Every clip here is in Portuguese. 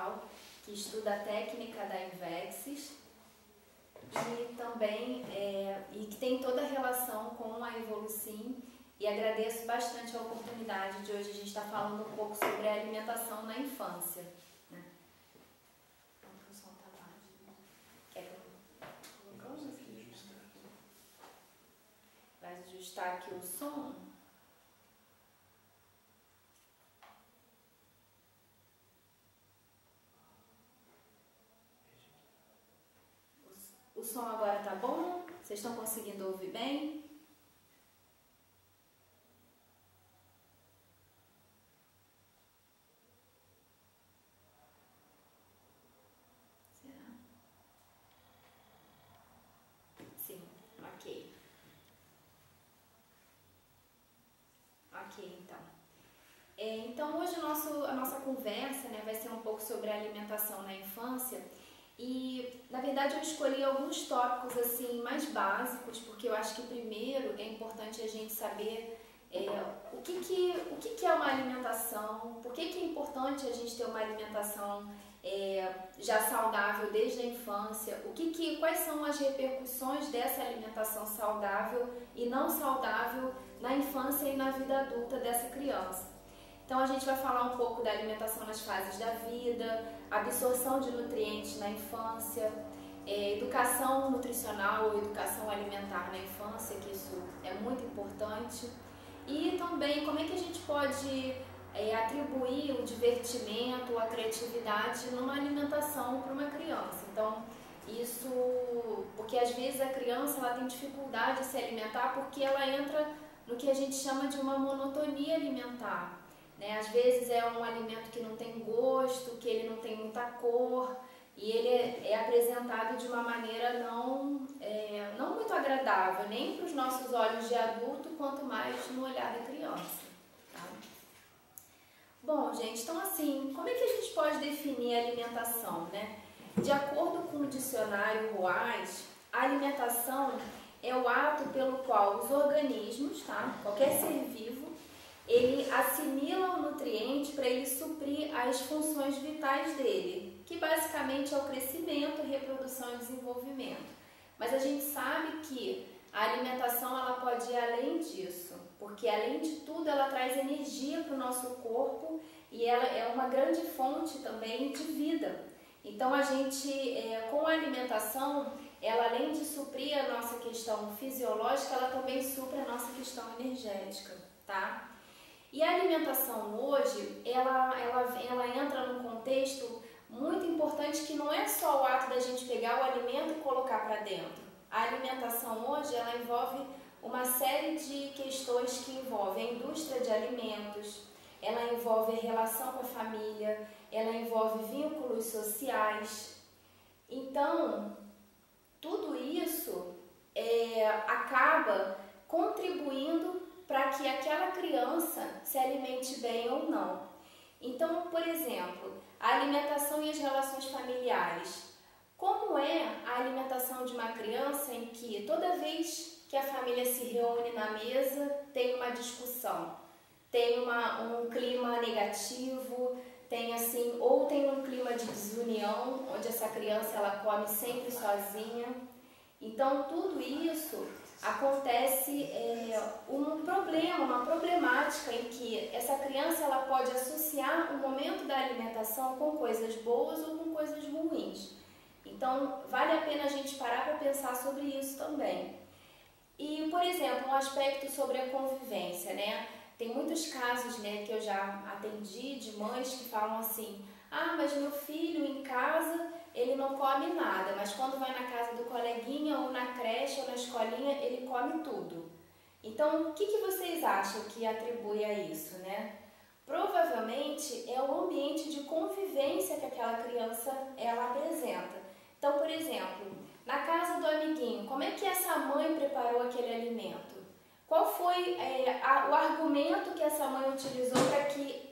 Internacional, que estuda a técnica da Invexis e também e que tem toda a relação com a Evolucim, e agradeço bastante a oportunidade de hoje a gente estar falando um pouco sobre a alimentação na infância, né? O som tá baixo. Quer que eu coloque aqui? Vai ajustar aqui o som. O som agora tá bom? Vocês estão conseguindo ouvir bem? Será? Sim, ok. Ok, então. Então hoje a nossa conversa, né, vai ser um pouco sobre a alimentação na infância. E, na verdade, eu escolhi alguns tópicos assim mais básicos, porque eu acho que primeiro é importante a gente saber o que é uma alimentação, por que é importante a gente ter uma alimentação já saudável desde a infância, quais são as repercussões dessa alimentação saudável e não saudável na infância e na vida adulta dessa criança. Então a gente vai falar um pouco da alimentação nas fases da vida, absorção de nutrientes na infância, educação nutricional ou educação alimentar na infância, que isso é muito importante, e também como é que a gente pode atribuir o divertimento, a criatividade numa alimentação para uma criança. Então isso, porque às vezes a criança ela tem dificuldade de se alimentar porque ela entra no que a gente chama de uma monotonia alimentar. Às vezes é um alimento que não tem gosto, que ele não tem muita cor e ele é apresentado de uma maneira não muito agradável, nem para os nossos olhos de adulto, quanto mais no olhar da criança. Tá? Bom, gente, então assim, como é que a gente pode definir a alimentação, né? De acordo com o dicionário Ruais, a alimentação é o ato pelo qual os organismos, tá? Qualquer ser vivo, ele assimila o nutriente para ele suprir as funções vitais dele, que basicamente é o crescimento, reprodução e desenvolvimento. Mas a gente sabe que a alimentação ela pode ir além disso, porque além de tudo ela traz energia para o nosso corpo e ela é uma grande fonte também de vida. Então a gente, com a alimentação, ela além de suprir a nossa questão fisiológica, ela também supre a nossa questão energética, tá? E a alimentação hoje, ela entra num contexto muito importante que não é só o ato da gente pegar o alimento e colocar para dentro. A alimentação hoje, ela envolve uma série de questões que envolvem a indústria de alimentos, ela envolve a relação com a família, ela envolve vínculos sociais. Então, tudo isso acaba contribuindo para que aquela criança se alimente bem ou não. Então, por exemplo, a alimentação e as relações familiares. Como é a alimentação de uma criança em que toda vez que a família se reúne na mesa tem uma discussão, tem um clima negativo, tem um clima de desunião, onde essa criança ela come sempre sozinha. Então, tudo isso acontece um problema, uma problemática em que essa criança ela pode associar o momento da alimentação com coisas boas ou com coisas ruins. Então, vale a pena a gente parar para pensar sobre isso também. E, por exemplo, um aspecto sobre a convivência, né? Tem muitos casos, né, que eu já atendi de mães que falam assim: ah, mas meu filho em casa ele não come nada, mas quando vai na casa do coleguinha ou na creche ou na escolinha ele come tudo. Então, o que vocês acham que atribui a isso, né? Provavelmente é o ambiente de convivência que aquela criança ela apresenta. Então, por exemplo, na casa do amiguinho, como é que essa mãe preparou aquele alimento? Qual foi o argumento que essa mãe utilizou para que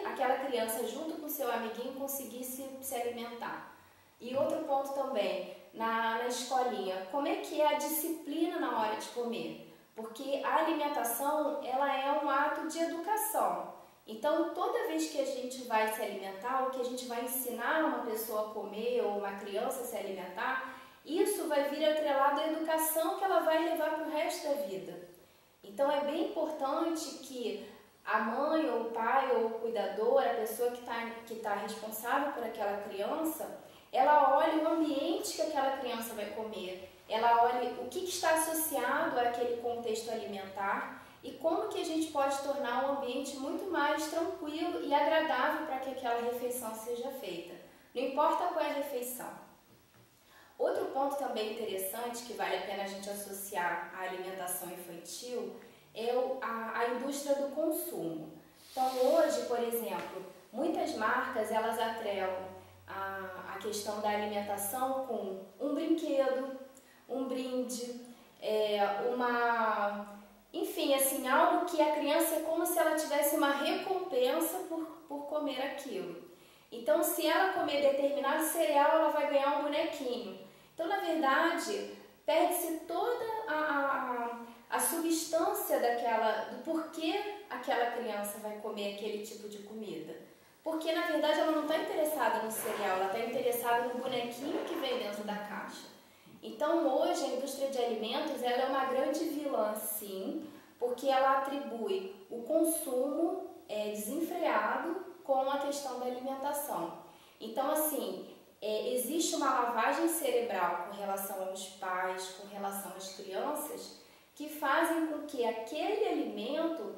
aquela criança, junto com seu amiguinho, conseguisse se alimentar? E outro ponto também, na escolinha, como é que é a disciplina na hora de comer? Porque a alimentação, ela é um ato de educação. Então, toda vez que a gente vai se alimentar, ou que a gente vai ensinar uma pessoa a comer ou uma criança a se alimentar, isso vai vir atrelado à educação que ela vai levar para o resto da vida. Então, é bem importante que a mãe ou o pai ou o cuidador, a pessoa que tá responsável por aquela criança, ela olhe o ambiente que aquela criança vai comer, ela olhe o que está associado àquele contexto alimentar e como que a gente pode tornar um ambiente muito mais tranquilo e agradável para que aquela refeição seja feita. Não importa qual é a refeição. Outro ponto também interessante que vale a pena a gente associar à alimentação infantil é a indústria do consumo. Então hoje, por exemplo, muitas marcas elas atrelam a questão da alimentação com um brinquedo, um brinde, enfim, assim, algo que a criança é como se ela tivesse uma recompensa por comer aquilo. Então, se ela comer determinado cereal, ela vai ganhar um bonequinho. Então, na verdade, perde-se toda a substância do porquê aquela criança vai comer aquele tipo de comida. Porque, na verdade, ela não está interessada no cereal, ela está interessada no bonequinho que vem dentro da caixa. Então, hoje, a indústria de alimentos ela é uma grande vilã, sim, porque ela atribui o consumo desenfreado com a questão da alimentação. Então, assim, existe uma lavagem cerebral com relação aos pais, com relação às crianças, que fazem com que aquele alimento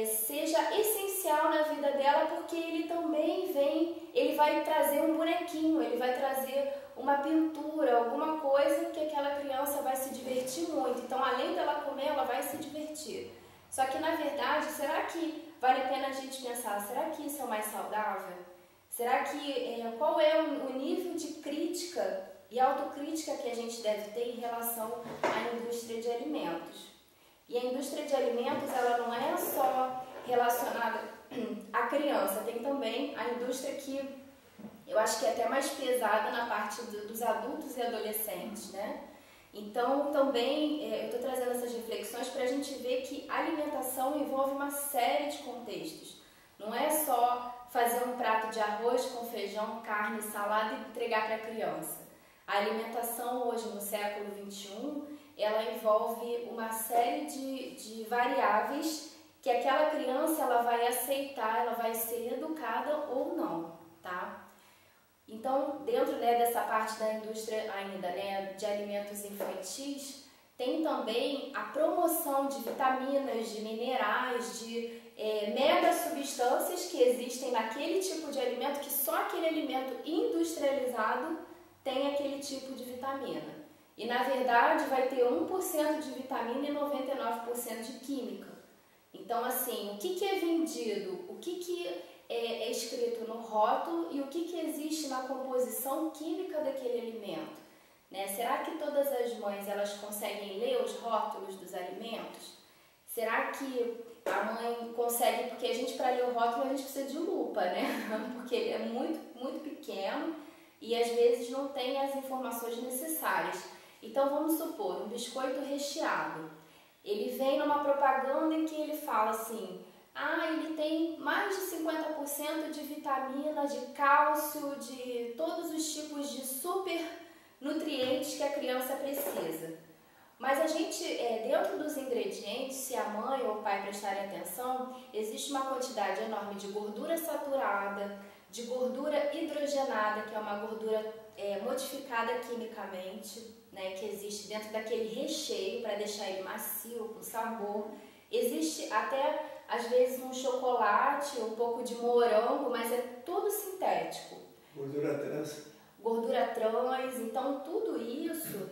seja essencial na vida dela, porque ele vai trazer um bonequinho, ele vai trazer uma pintura, alguma coisa que aquela criança vai se divertir muito. Então, além dela comer, ela vai se divertir. Só que, na verdade, será que vale a pena a gente pensar, será que isso é o mais saudável? Será que, qual é o nível de crítica e autocrítica que a gente deve ter em relação à indústria de alimentos? E a indústria de alimentos, ela não é só relacionada à criança, tem também a indústria que eu acho que é até mais pesada na parte dos adultos e adolescentes, né? Então, também, eu estou trazendo essas reflexões para a gente ver que a alimentação envolve uma série de contextos. Não é só fazer um prato de arroz com feijão, carne, salada e entregar para a criança. A alimentação hoje, no século XXI, ela envolve uma série de variáveis que aquela criança ela vai aceitar, ela vai ser educada ou não, tá? Então, dentro dessa parte da indústria ainda, de alimentos infantis, tem também a promoção de vitaminas, de minerais, de mega substâncias que existem naquele tipo de alimento, que só aquele alimento industrializado tem aquele tipo de vitamina. E, na verdade, vai ter 1% de vitamina e 99% de química. Então, assim, o que é vendido, o que é escrito no rótulo e o que existe na composição química daquele alimento, né? Será que todas as mães elas conseguem ler os rótulos dos alimentos? Será que a mãe consegue, porque a gente para ler o rótulo a gente precisa de lupa, né? Porque ele é muito, muito pequeno e às vezes não tem as informações necessárias. Então vamos supor, um biscoito recheado, ele vem numa propaganda em que ele fala assim: ele tem mais de 50% de vitamina, de cálcio, de todos os tipos de super nutrientes que a criança precisa. Mas a gente, dentro dos ingredientes, se a mãe ou o pai prestarem atenção, existe uma quantidade enorme de gordura saturada, de gordura hidrogenada, que é uma gordura modificada quimicamente, né, que existe dentro daquele recheio para deixar ele macio, com sabor. Existe até, às vezes, um chocolate, um pouco de morango, mas é tudo sintético. Gordura trans. Gordura trans, então tudo isso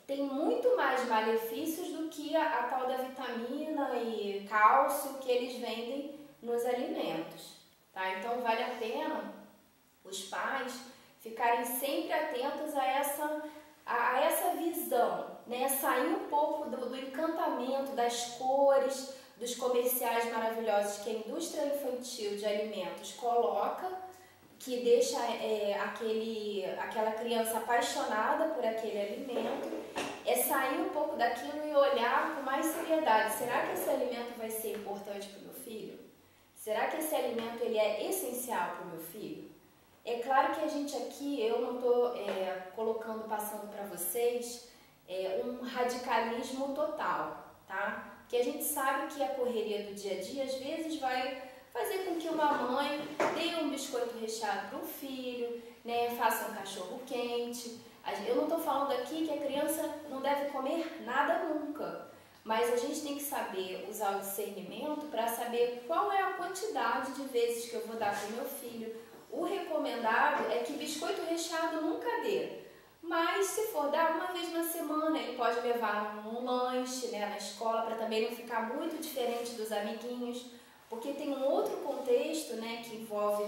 tem muito mais malefícios do que a tal da vitamina e cálcio que eles vendem nos alimentos, tá? Então vale a pena os pais ficarem sempre atentos a essa visão, né? Sair um pouco do encantamento das cores, dos comerciais maravilhosos que a indústria infantil de alimentos coloca, que deixa aquela criança apaixonada por aquele alimento, sair um pouco daquilo e olhar com mais seriedade. Será que esse alimento vai ser importante para o meu filho? Será que esse alimento ele é essencial para o meu filho? É claro que a gente aqui, eu não estou passando para vocês um radicalismo total, tá? Porque a gente sabe que a correria do dia a dia às vezes vai fazer com que uma mãe dê um biscoito recheado para um filho, né? Faça um cachorro quente. Eu não estou falando aqui que a criança não deve comer nada nunca, mas a gente tem que saber usar o discernimento para saber qual é a quantidade de vezes que eu vou dar para o meu filho. O recomendado é que biscoito recheado nunca dê, mas se for dar uma vez na semana, ele pode levar um lanche, né, na escola, para também não ficar muito diferente dos amiguinhos, porque tem um outro contexto, né, que envolve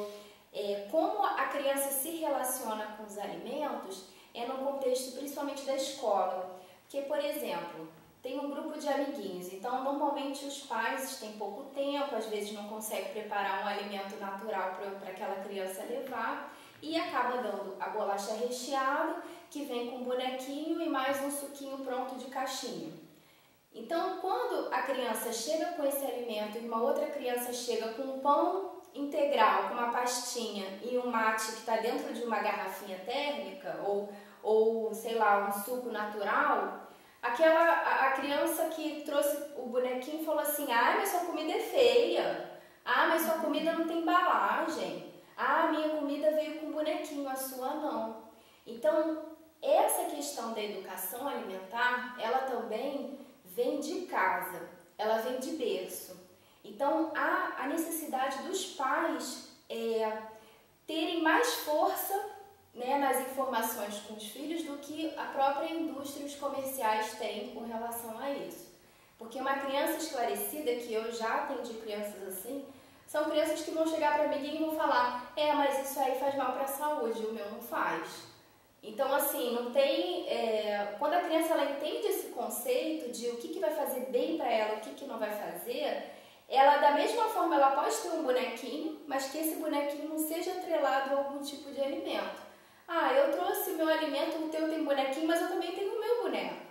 como a criança se relaciona com os alimentos, no contexto principalmente da escola. Porque, por exemplo, tem um grupo de amiguinhos, então normalmente os pais têm pouco tempo, às vezes não conseguem preparar um alimento natural para aquela criança levar e acaba dando a bolacha recheada, que vem com um bonequinho e mais um suquinho pronto de caixinha. Então, quando a criança chega com esse alimento e uma outra criança chega com um pão integral, com uma pastinha e um mate que está dentro de uma garrafinha térmica ou sei lá, um suco natural, a criança que trouxe o bonequinho falou assim: ah, mas sua comida é feia, ah, mas sua comida não tem embalagem, ah, minha comida veio com bonequinho, a sua não. Então, essa questão da educação alimentar, ela também vem de casa, ela vem de berço. Então, há a necessidade dos pais terem mais força, né, nas informações com os filhos do que a própria indústria e os comerciais têm com relação a isso. Porque uma criança esclarecida, que eu já atendi crianças assim, são crianças que vão chegar para o amiguinho e vão falar: mas isso aí faz mal para a saúde, o meu não faz. Então, assim, não tem... quando a criança ela entende esse conceito de o que vai fazer bem para ela, o que não vai fazer, ela, da mesma forma, ela pode ter um bonequinho, mas que esse bonequinho não seja atrelado a algum tipo de alimento. Ah, eu trouxe meu alimento, o teu tem bonequinho, mas eu também tenho o meu boneco.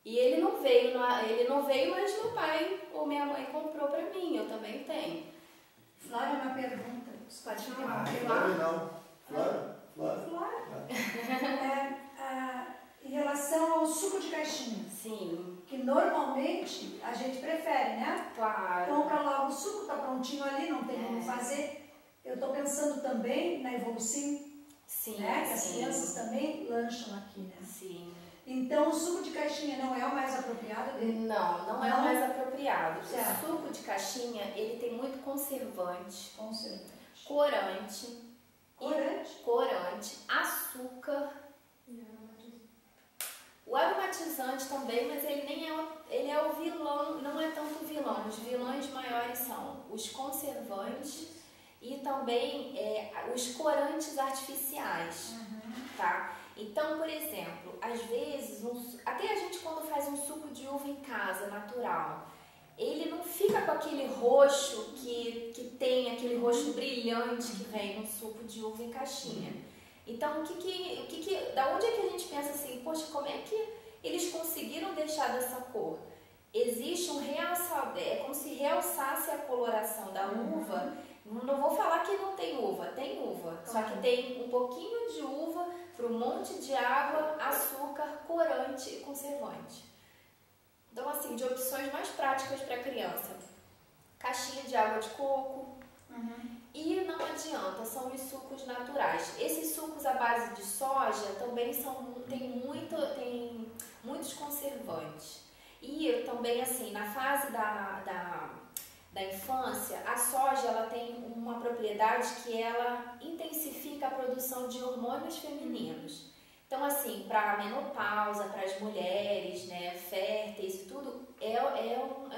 E ele não veio, mas meu pai ou minha mãe comprou para mim, eu também tenho. Flora, uma pergunta. Você pode falar? Flora. Em relação ao suco de caixinha. Sim. Que normalmente a gente prefere, né? Claro. Compra logo o suco, tá prontinho ali, não tem como fazer. Eu estou pensando também na Evolucim. Sim, né? Que sim. as crianças também lancham aqui, né? Sim. Então, o suco de caixinha não é o mais apropriado dele? Não é o mais apropriado. Certo. O suco de caixinha, ele tem muito conservante. Corante, açúcar. O aromatizante também, mas ele ele é o vilão, não é tanto vilão. Os vilões maiores são os conservantes e também os corantes artificiais, tá? Então, por exemplo, às vezes, até a gente quando faz um suco de uva em casa, natural, ele não fica com aquele roxo que tem, aquele roxo brilhante que vem no suco de uva em caixinha. Então, da onde é que a gente pensa assim, poxa, como é que eles conseguiram deixar dessa cor? Existe um realçador, é como se realçasse a coloração da uva. Não vou falar que não tem uva, tem uva, só que tem um pouquinho de uva para um monte de água, açúcar, corante e conservante. Então, assim, de opções mais práticas para a criança, caixinha de água de coco. E não adianta, são os sucos naturais. Esses sucos à base de soja também tem muitos conservantes. E também, assim, na fase da infância, a soja ela tem uma propriedade que ela intensifica a produção de hormônios femininos. Então, assim, para a menopausa, para as mulheres, né, férteis e tudo, é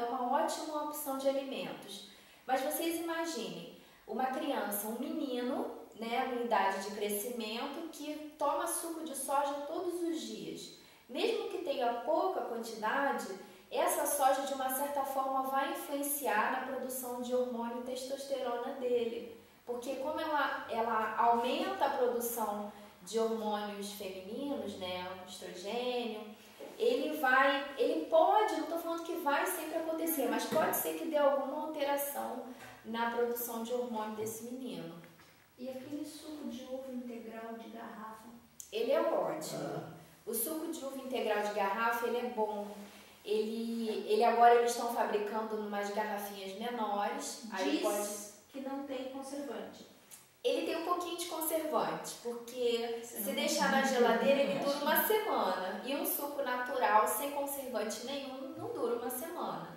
uma ótima opção de alimentos. Mas vocês imaginem, uma criança, um menino, né, em idade de crescimento, que toma suco de soja todos os dias. Mesmo que tenha pouca quantidade, essa soja, de uma certa forma, vai influenciar na produção de hormônio testosterona dele. Porque como ela aumenta a produção de hormônios femininos, né, o estrogênio, ele pode, não estou falando que vai sempre acontecer, mas pode ser que dê alguma alteração na produção de hormônio desse menino. E aquele suco de uva integral de garrafa? Ele é ótimo. O suco de uva integral de garrafa, ele é bom. Ele agora eles estão fabricando umas garrafinhas menores. Aí Diz que não tem conservante. Ele tem um pouquinho de conservante, porque se deixar na geladeira ele dura uma semana. E um suco natural, sem conservante nenhum, não dura uma semana.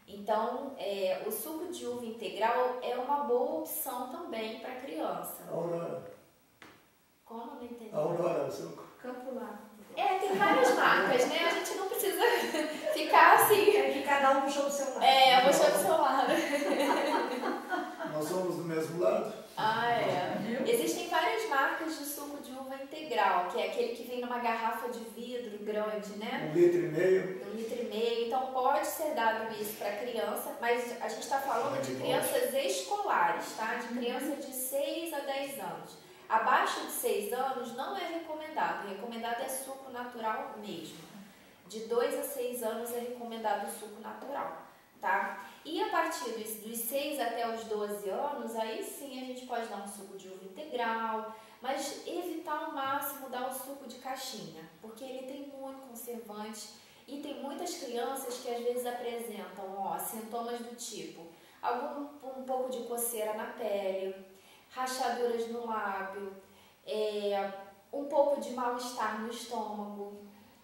Então, o suco de uva integral é uma boa opção também para criança. Aurora. Como? Não entendi. Aurora, o suco. Campo lá. Tem várias marcas, né? A gente não precisa ficar assim. É que cada um puxou o seu lado. Puxou do seu lado. Nós somos do mesmo lado. Existem várias marcas de suco de uva integral, que é aquele que vem numa garrafa de vidro grande, né? 1,5 litro. 1,5 litro. Então pode ser dado isso para criança, mas a gente está falando de crianças escolares, tá? De crianças de 6 a 10 anos. Abaixo de 6 anos não é recomendado. Recomendado é suco natural mesmo. De 2 a 6 anos é recomendado o suco natural, tá? E a partir dos 6 até os 12 anos, aí sim a gente pode dar um suco de uva integral, mas evitar ao máximo dar um suco de caixinha, porque ele tem muito conservante e tem muitas crianças que às vezes apresentam sintomas do tipo um pouco de coceira na pele, rachaduras no lábio, um pouco de mal-estar no estômago.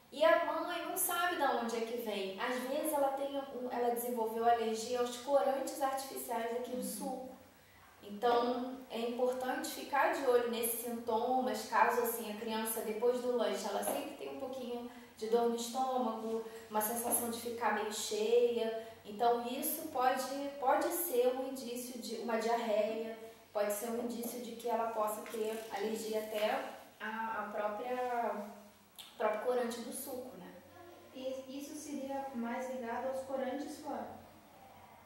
E a mãe não sabe de onde é que vem. Às vezes ela desenvolveu alergia aos corantes artificiais daquele suco. Então é importante ficar de olho nesses sintomas, caso assim a criança depois do lanche ela sempre tem um pouquinho de dor no estômago, uma sensação de ficar meio cheia. Então isso pode ser um indício de uma diarreia, pode ser um indício de que ela possa ter alergia até a próprio corante do suco, né? E isso seria mais ligado aos corantes fora?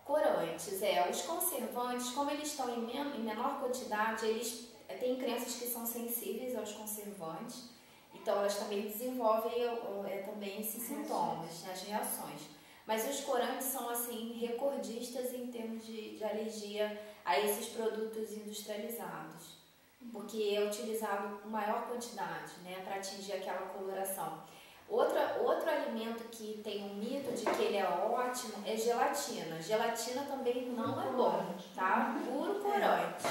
Corantes, os conservantes, como eles estão em menor quantidade, tem crianças que são sensíveis aos conservantes, então elas também desenvolvem também esses sintomas, as reações. Mas os corantes são assim recordistas em termos de alergia a esses produtos industrializados, porque é utilizado em maior quantidade, né, para atingir aquela coloração. Outro alimento que tem um mito de que ele é ótimo é gelatina. Gelatina também não é bom, tá? Puro corante.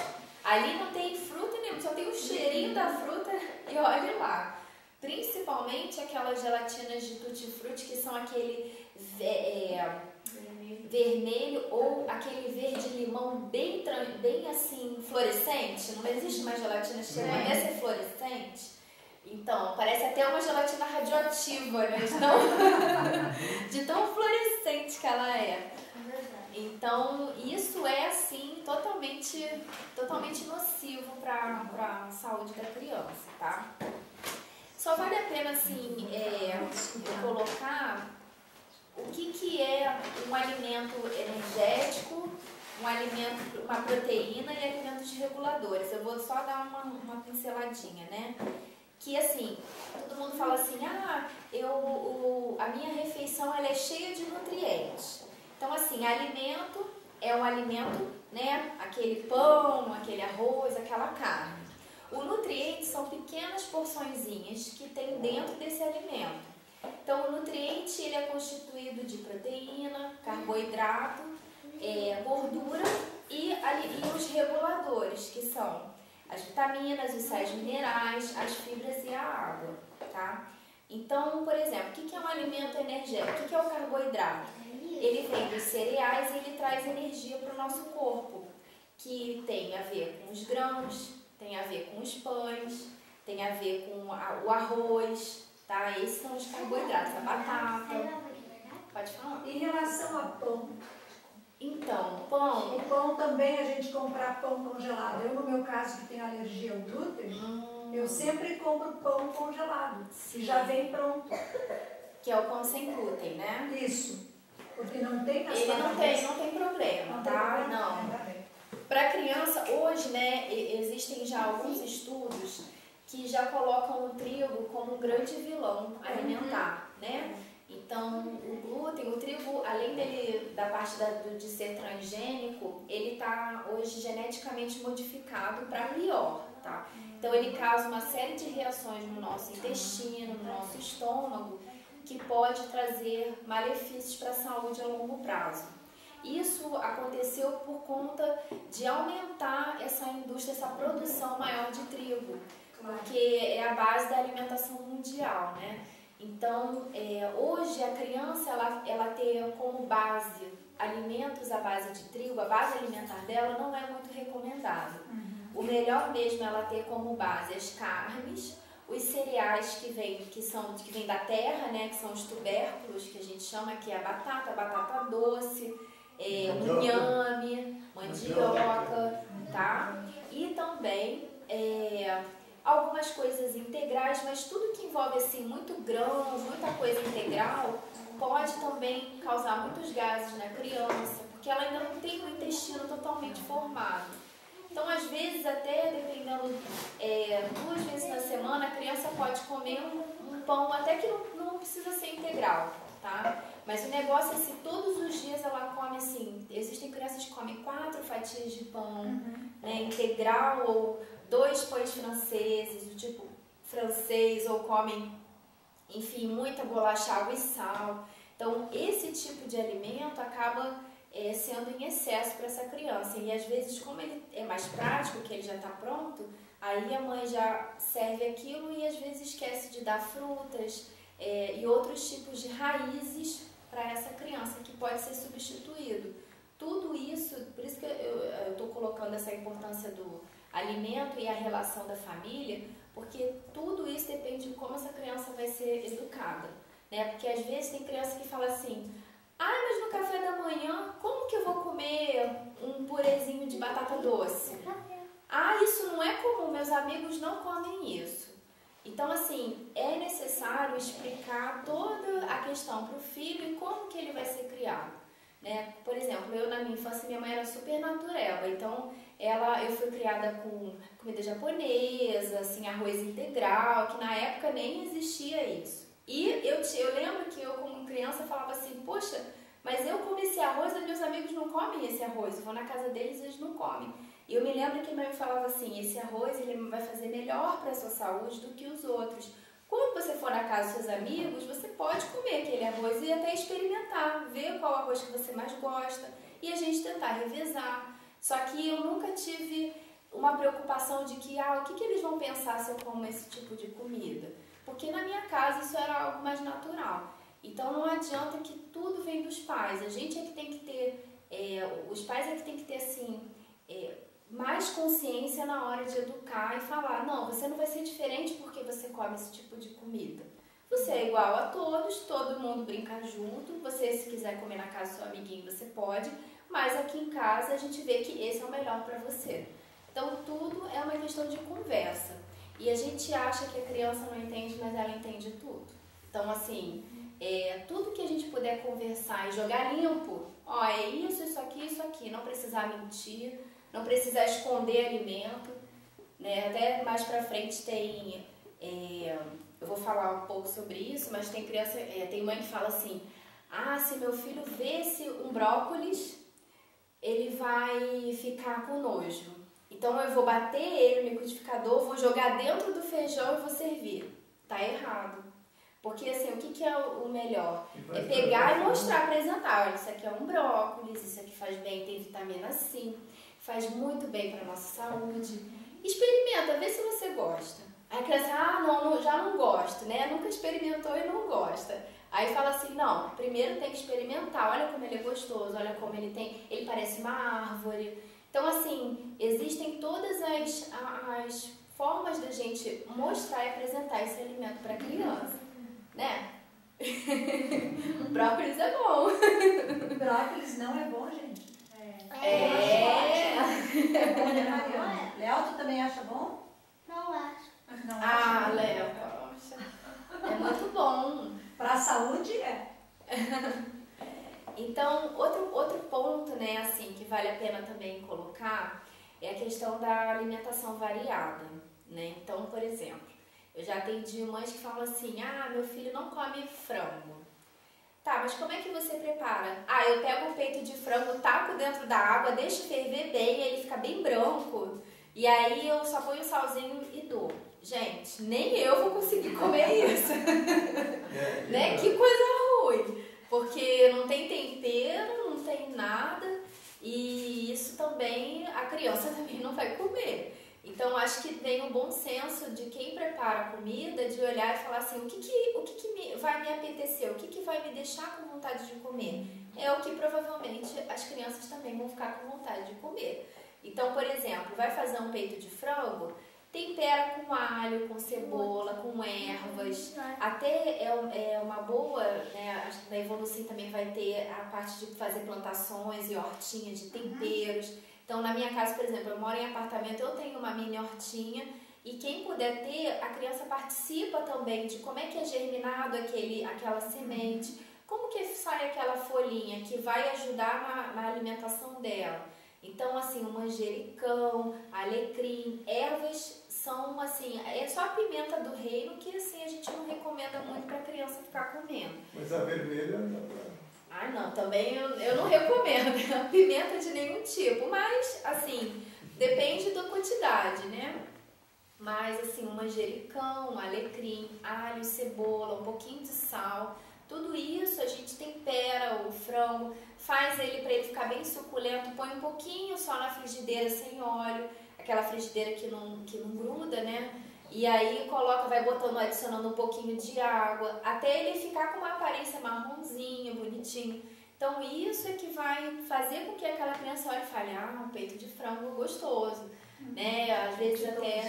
Ali não tem fruta nenhuma, só tem o cheirinho da fruta e olha lá. Principalmente aquelas gelatinas de tutti-frutti que são aquele vermelho ou aquele verde-limão bem assim fluorescente. Não existe mais gelatina cheia, mas essa é fluorescente. Então, parece até uma gelatina radioativa, né? De tão fluorescente que ela é. Então, isso é, assim, totalmente nocivo para a saúde da criança, tá? Só vale a pena, assim, eu colocar o que é um alimento energético, um alimento, uma proteína e alimentos reguladores. Eu vou só dar uma pinceladinha, né? Que assim, todo mundo fala assim, a minha refeição ela é cheia de nutrientes. Então assim, alimento é um alimento, né? Aquele pão, aquele arroz, aquela carne. O nutriente são pequenas porçõezinhas que tem dentro desse alimento. Então o nutriente ele é constituído de proteína, carboidrato, gordura e os reguladores, que são as vitaminas, os sais minerais, as fibras e a água, tá? Então, por exemplo, o que é um alimento energético? O que é o carboidrato? Ele vem dos cereais e ele traz energia para o nosso corpo, que tem a ver com os grãos, tem a ver com os pães, tem a ver com o arroz, tá? Esses são os carboidratos, a batata. Pode falar? Em relação a pão, então, pão... O pão também, a gente comprar pão congelado. Eu, no meu caso, que tenho alergia ao glúten, eu sempre compro pão congelado, que já vem pronto. Que é o pão sem glúten, né? Isso, porque não tem as Ele não tem problema, tá? Não. Para criança, hoje, né, existem já alguns estudos que já colocam o trigo como um grande vilão alimentar, né? Então, o glúten, o trigo, além da parte de ser transgênico, ele está hoje geneticamente modificado para pior, tá? Então, ele causa uma série de reações no nosso intestino, no nosso estômago, que pode trazer malefícios para a saúde a longo prazo. Isso aconteceu por conta de aumentar essa indústria, essa produção maior de trigo, porque é a base da alimentação mundial, né? Então, hoje a criança, ela ter como base alimentos à base de trigo, a base alimentar dela não é muito recomendada. O melhor mesmo é ela ter como base as carnes, os cereais que vêm da terra, né, que são os tubérculos, que a gente chama, que é a batata doce, o inhame, mandioca, tá? E também algumas coisas integrais, mas tudo que envolve assim muito grão, muita coisa integral, pode também causar muitos gases na criança, porque ela ainda não tem o intestino totalmente formado. Então, às vezes, até dependendo, 2 vezes na semana, a criança pode comer um pão, até que não precisa ser integral, tá? Mas o negócio é se todos os dias ela come assim, existem crianças que comem 4 fatias de pão, né, integral, ou 2 pães franceses, do tipo francês, ou comem, enfim, muita bolacha, água e sal. Então, esse tipo de alimento acaba sendo em excesso para essa criança. E às vezes, como ele é mais prático, que ele já está pronto, aí a mãe já serve aquilo e às vezes esquece de dar frutas e outros tipos de raízes para essa criança, que pode ser substituído. Tudo isso, por isso que eu estou colocando essa importância do alimento e a relação da família, porque tudo isso depende de como essa criança vai ser educada, né? Porque às vezes tem criança que fala assim: mas no café da manhã, como que eu vou comer um purezinho de batata doce? Isso não é comum, meus amigos não comem isso. Então, assim, é necessário explicar toda a questão para o filho e como que ele vai ser criado, né? Por exemplo, eu na minha infância, minha mãe era super natureba, então eu fui criada com comida japonesa, assim, arroz integral, que na época nem existia isso. E eu lembro que eu, como criança, falava assim: poxa, mas eu como esse arroz, e meus amigos não comem esse arroz. Eu vou na casa deles e eles não comem. E eu me lembro que minha mãe falava assim: esse arroz ele vai fazer melhor para a sua saúde do que os outros. Quando você for na casa dos seus amigos, você pode comer aquele arroz e até experimentar, ver qual arroz que você mais gosta e a gente tentar revezar. Só que eu nunca tive uma preocupação de que, o que eles vão pensar se eu como esse tipo de comida? Porque na minha casa isso era algo mais natural. Então não adianta que tudo vem dos pais. A gente é que tem que ter, os pais é que tem que ter assim, mais consciência na hora de educar e falar: não, você não vai ser diferente porque você come esse tipo de comida. Você é igual a todos, todo mundo brinca junto. Você, se quiser comer na casa do seu amiguinho, você pode. Mas aqui em casa a gente vê que esse é o melhor para você. Então tudo é uma questão de conversa. E a gente acha que a criança não entende, mas ela entende tudo. Então, assim, tudo que a gente puder conversar e jogar limpo, é isso aqui, não precisar mentir, não precisar esconder alimento, né? Até mais pra frente tem, eu vou falar um pouco sobre isso, mas tem criança, tem mãe que fala assim: se meu filho vê um brócolis, ele vai ficar com nojo. Então eu vou bater ele no liquidificador, vou jogar dentro do feijão e vou servir. Tá errado. Porque assim, o que é o melhor? É pegar e mostrar, apresentar: olha, isso aqui é um brócolis, isso aqui faz bem, tem vitamina C, faz muito bem para nossa saúde. Experimenta, vê se você gosta. Aí a criança: não, já não gosto, né? Nunca experimentou e não gosta. Aí fala assim: não, primeiro tem que experimentar, olha como ele é gostoso, olha como ele parece uma árvore. Então, assim, existem todas as formas da gente mostrar e apresentar esse alimento para a criança, né? Brócolis é bom. Brócolis não é bom, gente? É bom, né, Mariana? Léo, tu também acha bom? Não acho. Não acha? Léo, poxa. É muito bom. Para a saúde, é. Então, outro ponto, né, assim, que vale a pena também colocar é a questão da alimentação variada, né? Então, por exemplo, eu já atendi mães que falam assim: meu filho não come frango. Tá, mas como é que você prepara? Ah, eu pego o peito de frango, taco dentro da água, deixo ferver bem, ele fica bem branco. E aí eu só ponho o salzinho e dou. Gente, nem eu vou conseguir comer isso. Né? Que coisa ruim. Porque não tem tempero, não tem nada. E isso também, a criança também não vai comer. Então, acho que tem um bom senso de quem prepara a comida, de olhar e falar assim, o que vai me apetecer, o que vai me deixar com vontade de comer. É o que provavelmente as crianças também vão ficar com vontade de comer. Então, por exemplo, vai fazer um peito de frango, tempera com alho, com cebola, com ervas. Até é uma boa, né? Acho que na Evolução também vai ter a parte de fazer plantações e hortinhas de temperos. Então, na minha casa, por exemplo, eu moro em apartamento, eu tenho uma mini hortinha e quem puder ter, a criança participa também de como é que é germinado aquela semente, como que sai aquela folhinha que vai ajudar na alimentação dela. Então, assim, o manjericão, alecrim, ervas são, assim, é só a pimenta do reino que, assim, a gente não recomenda muito para a criança ficar comendo. Mas a vermelha não dá. Ah, não, também eu não recomendo pimenta de nenhum tipo, mas, assim, depende da quantidade, né? Mas, assim, o manjericão, alecrim, alho, cebola, um pouquinho de sal, tudo isso a gente tempera o frango, faz ele para ele ficar bem suculento, põe um pouquinho só na frigideira sem óleo, aquela frigideira que não gruda, né? E aí vai botando, adicionando um pouquinho de água, até ele ficar com uma aparência marronzinha, bonitinho. Então isso é que vai fazer com que aquela criança olhe e fale, um peito de frango gostoso, né? Às vezes até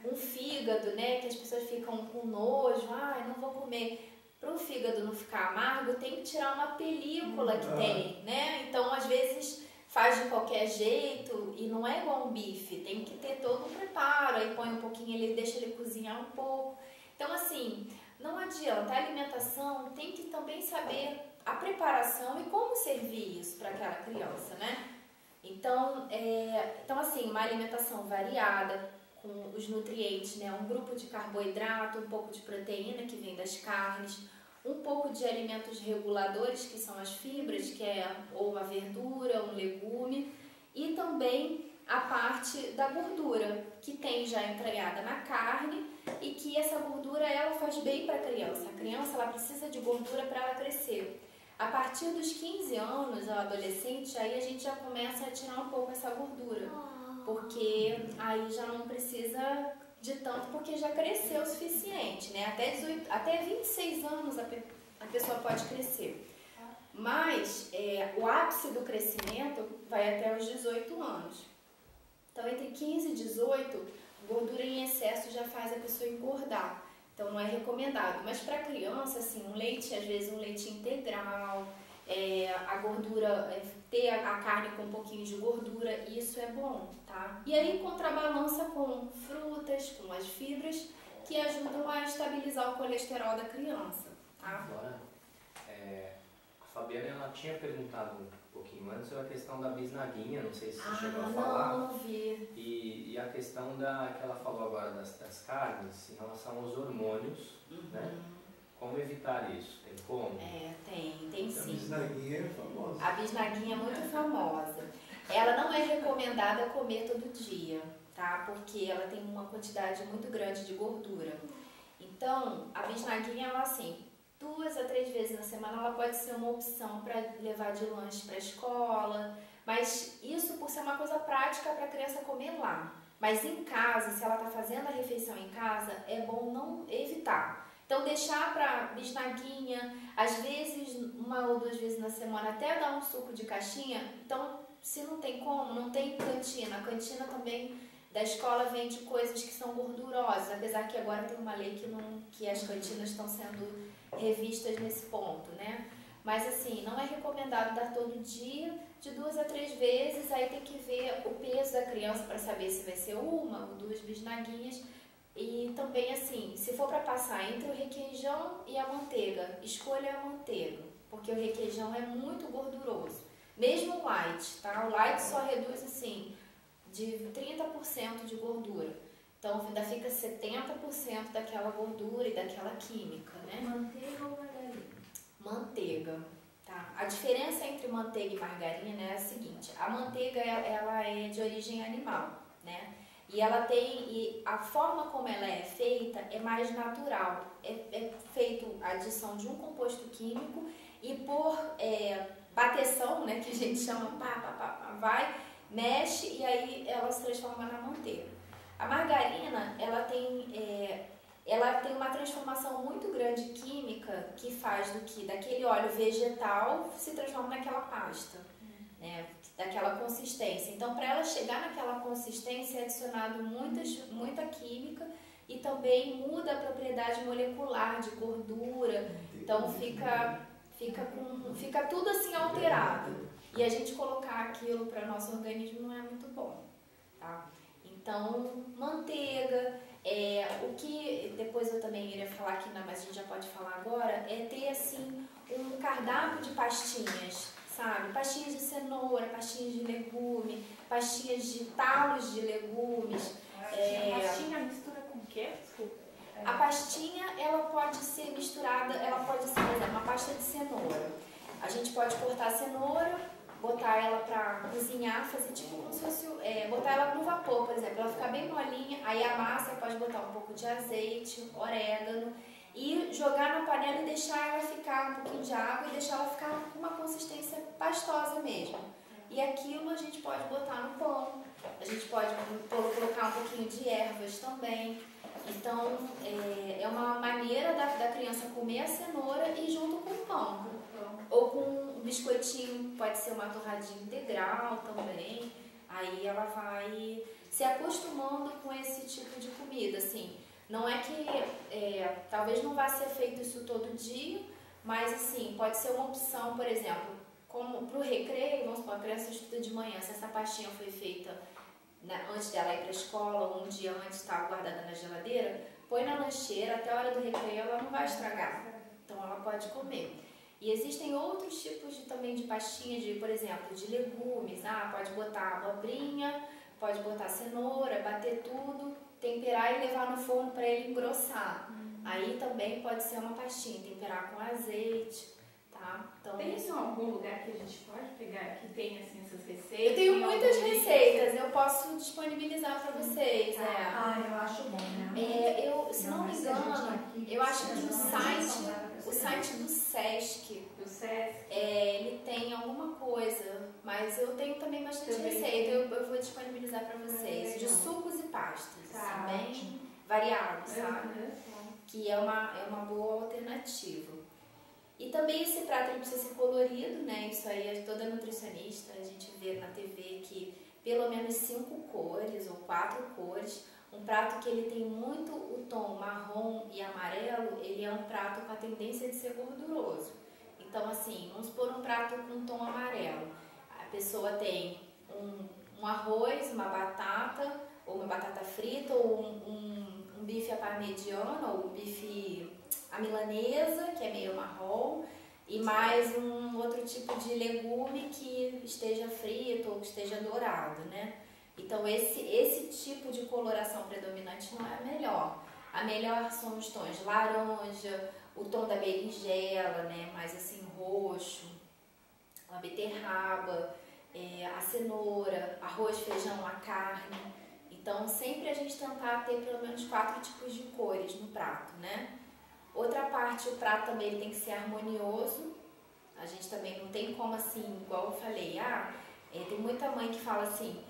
um fígado, né? Que as pessoas ficam com nojo, não vou comer. Para o fígado não ficar amargo, tem que tirar uma película que tem, né? Então às vezes faz de qualquer jeito e não é igual um bife, tem que ter todo um preparo, aí põe um pouquinho, deixa ele cozinhar um pouco. Então assim, não adianta, a alimentação tem que também saber a preparação e como servir isso para aquela criança, né? Então assim, uma alimentação variada, com os nutrientes, né? Um grupo de carboidrato, um pouco de proteína que vem das carnes, um pouco de alimentos reguladores, que são as fibras, que é ou uma verdura, um legume, e também a parte da gordura, que tem já entranhada na carne e que essa gordura ela faz bem para a criança. A criança ela precisa de gordura para ela crescer. A partir dos 15 anos, ao adolescente, aí a gente já começa a tirar um pouco essa gordura, porque aí já não precisa de tanto, porque já cresceu o suficiente, né? Até 26 anos a pessoa pode crescer. Mas o ápice do crescimento vai até os 18 anos. Então, entre 15 e 18, gordura em excesso já faz a pessoa engordar. Então, não é recomendado. Mas para criança, assim, um leite, às vezes um leite integral, a gordura, ter a carne com um pouquinho de gordura, isso é bom, tá? E aí contrabalança com frutas, com as fibras, que ajudam a estabilizar o colesterol da criança, tá? Agora, a Fabiana, ela tinha perguntado um pouquinho antes sobre a questão da bisnaguinha, não sei se você chegou a falar. Não vi. E a questão que ela falou agora das carnes, em relação aos hormônios, né? Como evitar isso? Tem como? Tem sim. A bisnaguinha é famosa. A bisnaguinha é muito famosa. Ela não é recomendada comer todo dia, tá? Porque ela tem uma quantidade muito grande de gordura. Então, a bisnaguinha, ela assim, 2 a 3 vezes na semana, ela pode ser uma opção para levar de lanche para a escola. Mas isso por ser uma coisa prática para a criança comer lá. Mas em casa, se ela está fazendo a refeição em casa, é bom não evitar. Então, deixar para bisnaguinha, às vezes, 1 ou 2 vezes na semana, até dar um suco de caixinha. Então, se não tem como, não tem cantina. A cantina também da escola vende coisas que são gordurosas, apesar que agora tem uma lei que as cantinas estão sendo revistas nesse ponto, né? Mas, assim, não é recomendado dar todo dia, de 2 a 3 vezes. Aí tem que ver o peso da criança para saber se vai ser 1 ou 2 bisnaguinhas. E também, assim, se for para passar entre o requeijão e a manteiga, escolha a manteiga, porque o requeijão é muito gorduroso. Mesmo o light, tá? O light só reduz, assim, de 30% de gordura. Então, ainda fica 70% daquela gordura e daquela química, né? Manteiga ou margarina? Manteiga, tá? A diferença entre manteiga e margarina é a seguinte: a manteiga ela é de origem animal, né? E ela e a forma como ela é feita é mais natural. É feito a adição de um composto químico e por bateção, né, que a gente chama, vai, mexe e aí ela se transforma na manteiga. A margarina, ela tem uma transformação muito grande química que faz daquele óleo vegetal se transforma naquela pasta, né, daquela consistência. Então, para ela chegar naquela consistência é adicionado muita química e também muda a propriedade molecular de gordura. Então, fica tudo assim alterado. E a gente colocar aquilo para o nosso organismo não é muito bom, tá? Então, manteiga, o que depois eu também iria falar aqui, mas a gente já pode falar agora, é ter assim um cardápio de pastinhas, sabe? Pastinhas de cenoura, pastinhas de legume, pastinhas de talos de legumes. A pastinha mistura com o quê? Desculpa. A pastinha, ela pode ser misturada, ela pode ser, por exemplo, uma pasta de cenoura. A gente pode cortar a cenoura, botar ela pra cozinhar, fazer tipo como se fosse, botar ela no vapor, por exemplo, ela ficar bem molinha, aí a massa pode botar um pouco de azeite, orégano e jogar na panela e deixar ela ficar um pouquinho de água e deixar ela ficar com uma consistência pastosa mesmo. E aquilo a gente pode botar no pão, a gente pode colocar um pouquinho de ervas também. Então, é uma maneira da criança comer a cenoura e junto com o pão. Ou com um biscoitinho, pode ser uma torradinha integral também. Aí ela vai se acostumando com esse tipo de comida, assim. Não é que, talvez não vá ser feito isso todo dia, mas assim, pode ser uma opção, por exemplo, como para o recreio, vamos supor, a criança estuda de manhã, se essa pastinha foi feita antes dela ir para a escola, ou um dia antes estava guardada na geladeira, põe na lancheira, até a hora do recreio ela não vai estragar, então ela pode comer. E existem outros tipos também de pastinhas, por exemplo, de legumes, pode botar abobrinha, pode botar cenoura, bater tudo, temperar e levar no forno para ele engrossar. Aí também pode ser uma pastinha, temperar com azeite. Então, tem algum lugar que a gente pode pegar que tem assim essas receitas? Eu tenho muitas receitas, eu posso disponibilizar para vocês. Eu acho bom, né? Se não me engano, eu acho que o site do Sesc, ele tem alguma coisa, mas eu tenho também bastante receita, eu vou disponibilizar para vocês, de sucos e pastas, bem variados, sabe? Que é uma boa alternativa. E também esse prato ele precisa ser colorido, né? Isso aí toda nutricionista, a gente vê na TV que pelo menos 5 cores ou 4 cores. Um prato que ele tem muito o tom marrom e amarelo, ele é um prato com a tendência de ser gorduroso. Então assim, vamos supor um prato com tom amarelo. A pessoa tem um arroz, uma batata, ou uma batata frita, ou um bife à parmegiana, ou um bife à milanesa, que é meio marrom, e mais um outro tipo de legume que esteja frito ou que esteja dourado, né? Então esse tipo de coloração predominante não é a melhor. A melhor são os tons de laranja, o tom da berinjela, né? Mais assim roxo, a beterraba, a cenoura, arroz, feijão, a carne. Então sempre a gente tentar ter pelo menos 4 tipos de cores no prato, né? Outra parte, o prato também ele tem que ser harmonioso. A gente também não tem como assim, igual eu falei, tem muita mãe que fala assim,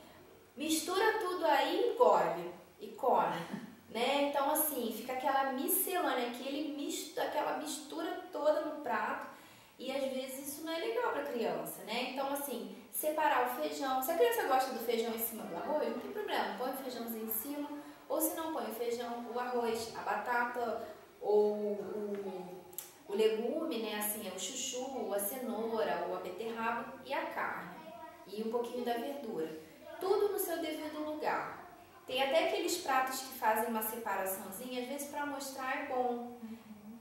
mistura tudo aí, engole e come, né? Então assim, fica aquela miscelânea, aquela mistura toda no prato e às vezes isso não é legal para a criança, né? Então assim, separar o feijão, se a criança gosta do feijão em cima do arroz, não tem problema, põe o feijãozinho em cima, ou se não põe o feijão, o arroz, a batata ou o legume, né, assim, o chuchu, a cenoura, ou a beterraba e a carne, e um pouquinho da verdura. Tudo no seu devido lugar. Tem até aqueles pratos que fazem uma separaçãozinha, às vezes para mostrar é bom.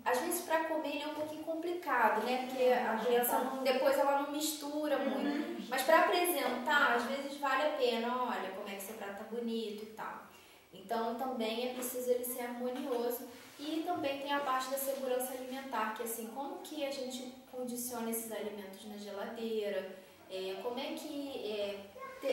Às vezes para comer ele é um pouquinho complicado, né, porque a criança depois ela não mistura muito. Mas para apresentar, às vezes vale a pena, olha como é que esse prato tá bonito e tal. Então também é preciso ele ser harmonioso. E também tem tem a parte da segurança alimentar, que assim, como que a gente condiciona esses alimentos na geladeira, como é que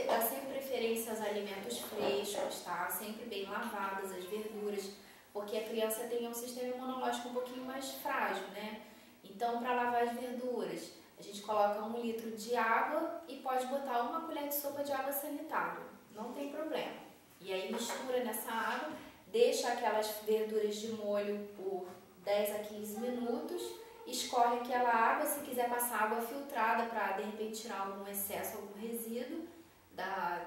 dá sempre preferência aos alimentos frescos, tá? Sempre bem lavadas, as verduras, porque a criança tem um sistema imunológico um pouquinho mais frágil, né? Então, para lavar as verduras, a gente coloca 1 litro de água e pode botar 1 colher de sopa de água sanitária, não tem problema. E aí mistura nessa água, deixa aquelas verduras de molho por 10 a 15 minutos, escorre aquela água, se quiser passar água filtrada para de repente tirar algum excesso, algum resíduo,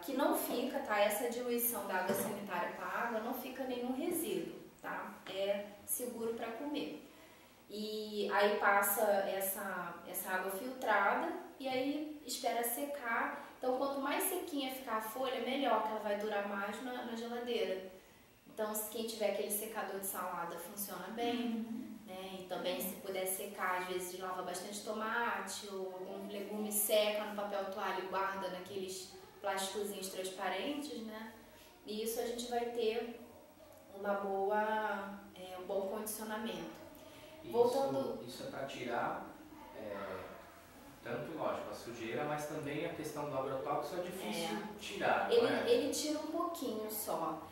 que não fica, tá? Essa diluição da água sanitária com a água não fica nenhum resíduo, tá? É seguro para comer. E aí passa essa água filtrada e aí espera secar. Então, quanto mais sequinha ficar a folha, melhor, que ela vai durar mais na geladeira. Então, se quem tiver aquele secador de salada funciona bem, né? E também se puder secar, às vezes lava bastante tomate ou algum legume, seca no papel toalha e guarda naqueles plásticozinhos transparentes, né? E isso a gente vai ter um bom condicionamento. Isso é para tirar, tanto, lógico, a sujeira, mas também a questão do agrotóxico é difícil tirar, não é? Ele tira um pouquinho só.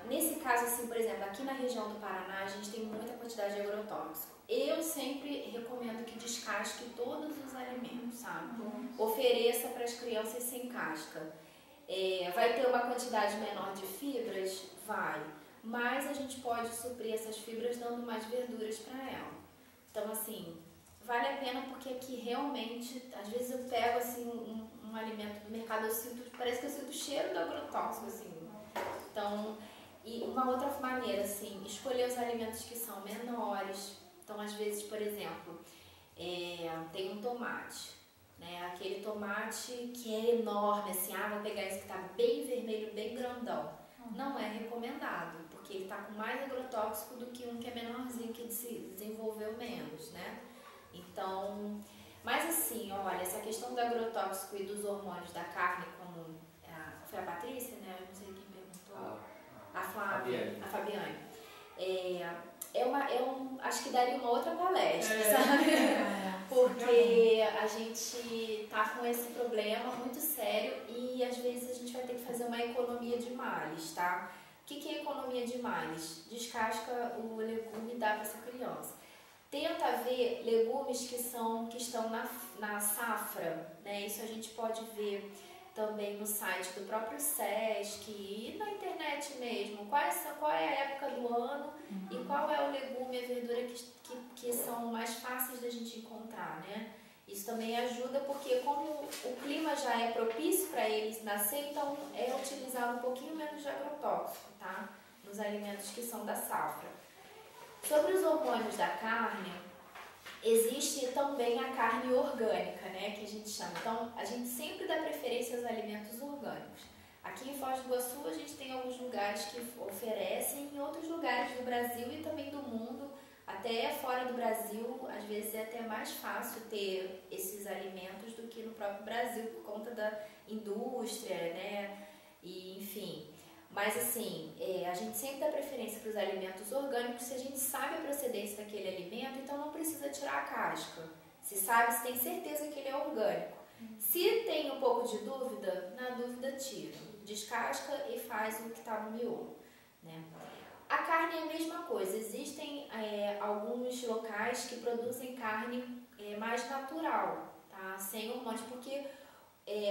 Nesse caso, assim, por exemplo, aqui na região do Paraná, a gente tem muita quantidade de agrotóxico. Eu sempre recomendo que descasque todos os alimentos, sabe? Ofereça para as crianças sem casca. Vai ter uma quantidade menor de fibras? Vai. Mas a gente pode suprir essas fibras dando mais verduras para ela. Então, assim, vale a pena porque aqui realmente, às vezes eu pego assim um alimento do mercado, parece que eu sinto o cheiro do agrotóxico, assim. Então, e uma outra maneira, assim, escolher os alimentos que são menores. Então, às vezes, por exemplo, tem um tomate, né? Aquele tomate que é enorme, assim, vou pegar esse que está bem vermelho, bem grandão. Não é recomendado, porque ele está com mais agrotóxico do que um que é menorzinho, que se desenvolveu menos, né? Então, mas assim, olha, essa questão do agrotóxico e dos hormônios da carne, como foi a Patrícia, né? Eu não sei quem perguntou. A Flávia, a Fabiane. Acho que daria uma outra palestra, sabe? Porque a gente tá com esse problema muito sério e às vezes a gente vai ter que fazer uma economia de males, tá? O que é economia de males? Descasca o legume e dá para essa criança. Tenta ver legumes que estão na safra, né? Isso a gente pode ver também no site do próprio SESC e na internet mesmo. Qual é a época do ano e qual é o legume e a verdura que são mais fáceis da gente encontrar, né? Isso também ajuda porque como o clima já é propício para eles nascer, então é utilizado um pouquinho menos de agrotóxico, tá? Nos alimentos que são da safra. Sobre os hormônios da carne, existe também a carne orgânica, né, que a gente chama. Então, a gente sempre dá preferência aos alimentos orgânicos. Aqui em Foz do Iguaçu, a gente tem alguns lugares que oferecem, em outros lugares do Brasil e também do mundo, até fora do Brasil, às vezes é até mais fácil ter esses alimentos do que no próprio Brasil, por conta da indústria, né, e enfim. Mas assim, a gente sempre dá preferência para os alimentos orgânicos se a gente sabe a procedência daquele alimento, então não precisa tirar a casca. Se tem certeza que ele é orgânico. Se tem um pouco de dúvida, na dúvida tira. Descasca e faz o que está no miolo, né? A carne é a mesma coisa. Existem alguns locais que produzem carne mais natural, tá? Sem hormônios, porque...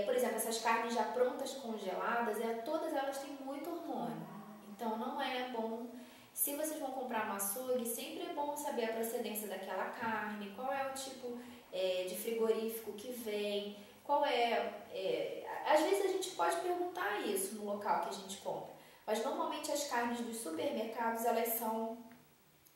por exemplo, essas carnes já prontas, congeladas, todas elas têm muito hormônio. Então, não é bom. Se vocês vão comprar no açougue, sempre é bom saber a procedência daquela carne, qual é o tipo de frigorífico que vem, às vezes a gente pode perguntar isso no local que a gente compra, mas normalmente as carnes dos supermercados, elas são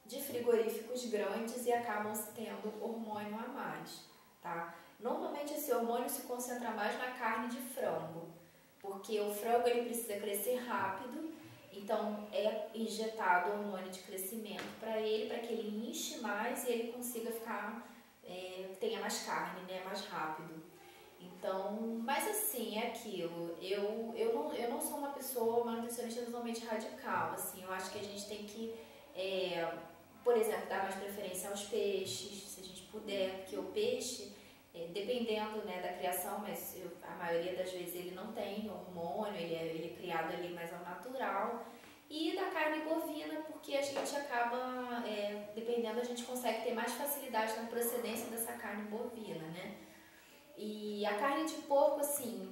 de frigoríficos grandes e acabam tendo hormônio a mais, tá? Normalmente esse hormônio se concentra mais na carne de frango, porque o frango ele precisa crescer rápido, então é injetado hormônio de crescimento para que ele inche mais e ele consiga tenha mais carne, né, mais rápido. Então, mas assim, é aquilo, eu não sou uma nutricionista totalmente radical, assim, eu acho que a gente tem que por exemplo, dar mais preferência aos peixes, se a gente puder, porque o peixe, dependendo, né, da criação, mas a maioria das vezes ele não tem hormônio, ele é criado ali mais ao natural. E da carne bovina, porque a gente acaba, dependendo, a gente consegue ter mais facilidade na procedência dessa carne bovina, né? E a carne de porco, assim,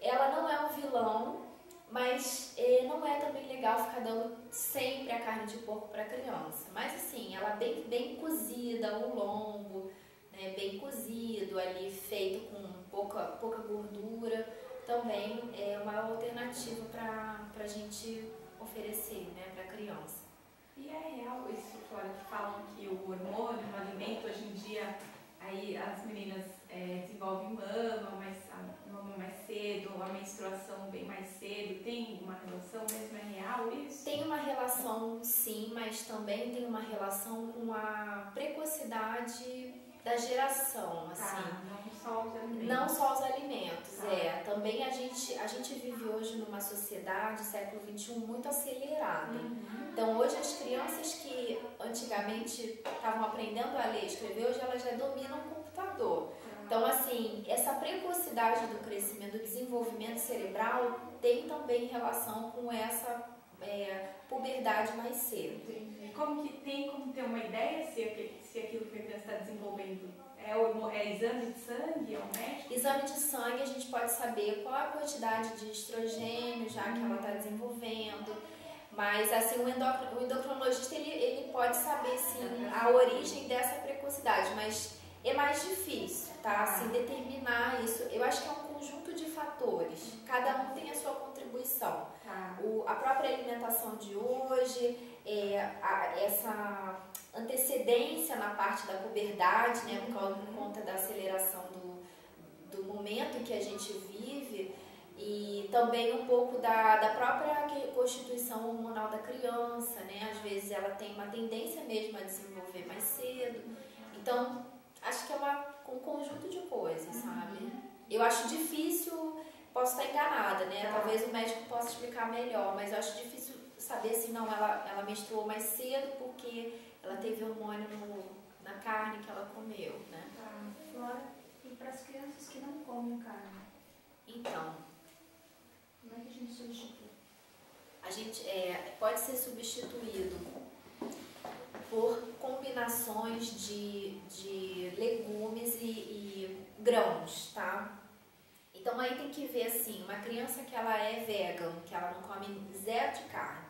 ela não é um vilão, mas não é também legal ficar dando sempre a carne de porco para criança. Mas assim, ela bem cozida, o lombo, né, bem cozido ali, feito com pouca gordura, também é uma alternativa para a gente oferecer, né, para a criança. E é real isso, Flora, que falam que o hormônio no alimento, hoje em dia, aí as meninas desenvolvem mama mais cedo, a menstruação bem mais cedo, tem uma relação mesmo? É real isso? Tem uma relação, sim, mas também tem uma relação com a precocidade da geração, assim. Não só os alimentos. Não só os alimentos, Também a gente vive hoje numa sociedade, século XXI, muito acelerada. Então, hoje as crianças que antigamente estavam aprendendo a ler e escrever, hoje elas já dominam o computador. Então, assim, essa precocidade do crescimento, do desenvolvimento cerebral tem também relação com essa puberdade mais cedo. Como ter uma ideia se aquilo que a criança está desenvolvendo é exame de sangue, é um médico? Exame de sangue, a gente pode saber qual a quantidade de estrogênio já que ela está desenvolvendo. Mas, assim, o endocrinologista, ele pode saber, sim, a origem dessa precocidade, mas é mais difícil, tá? Assim, determinar isso. Eu acho que é um conjunto de fatores. Cada um tem a sua contribuição. A própria alimentação de hoje, essa antecedência na parte da puberdade, né? Por conta da aceleração do momento em que a gente vive, e também um pouco da própria constituição hormonal da criança, né? Às vezes ela tem uma tendência mesmo a desenvolver mais cedo. Então, acho que é um conjunto de coisas, sabe? Eu acho difícil, posso estar enganada, né? Talvez o médico possa explicar melhor, mas eu acho difícil saber se não, ela menstruou mais cedo porque ela teve hormônio na carne que ela comeu, né? Flora, e para as crianças que não comem carne? Então, como é que a gente substitui? A gente pode ser substituído por combinações de legumes e grãos, tá? Então aí tem que ver assim, uma criança que ela é vegan, que ela não come zero de carne,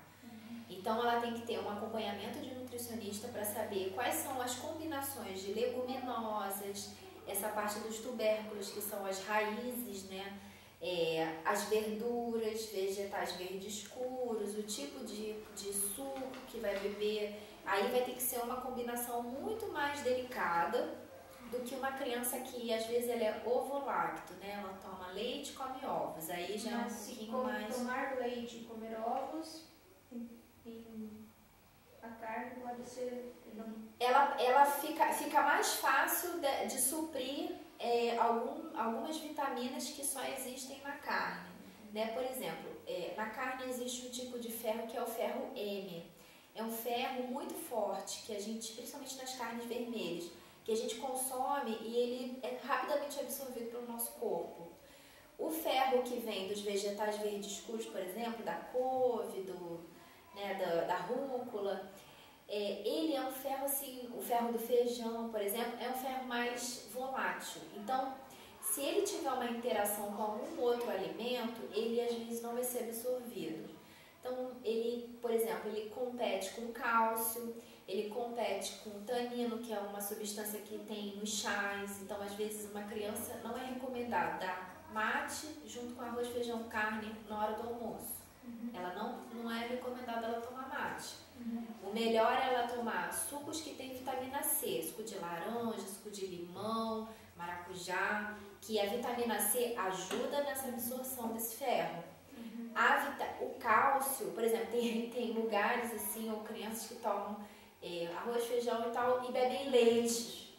então ela tem que ter um acompanhamento de nutricionista para saber quais são as combinações de leguminosas, essa parte dos tubérculos que são as raízes, né? As verduras, vegetais verdes escuros, o tipo de suco que vai beber. Aí vai ter que ser uma combinação muito mais delicada do que uma criança que às vezes ela é ovo-lacto, né? Ela toma leite e come ovos. Aí já Mas é um pouquinho mais. Tomar leite e comer ovos, a carne pode ser. Ela fica mais fácil de suprir algumas vitaminas que só existem na carne, né? Por exemplo, na carne existe um tipo de ferro que é o ferro M. É um ferro muito forte que a gente, principalmente nas carnes vermelhas, que a gente consome e ele é rapidamente absorvido pelo nosso corpo. O ferro que vem dos vegetais verdes escuros, por exemplo, da couve, da rúcula, ele é um ferro assim, o ferro do feijão, por exemplo, é um ferro mais volátil. Então, se ele tiver uma interação com algum outro alimento, ele às vezes não vai ser absorvido. Então, ele, por exemplo, ele compete com cálcio, ele compete com tanino, que é uma substância que tem nos chás. Então, às vezes, uma criança não é recomendado dar mate junto com arroz, feijão, carne na hora do almoço. Ela não é recomendado ela tomar mate. O melhor é ela tomar sucos que tem vitamina C, suco de laranja, suco de limão, maracujá, que a vitamina C ajuda nessa absorção desse ferro. O cálcio, por exemplo, tem lugares assim, ou crianças que tomam arroz, feijão e tal, e bebem leite.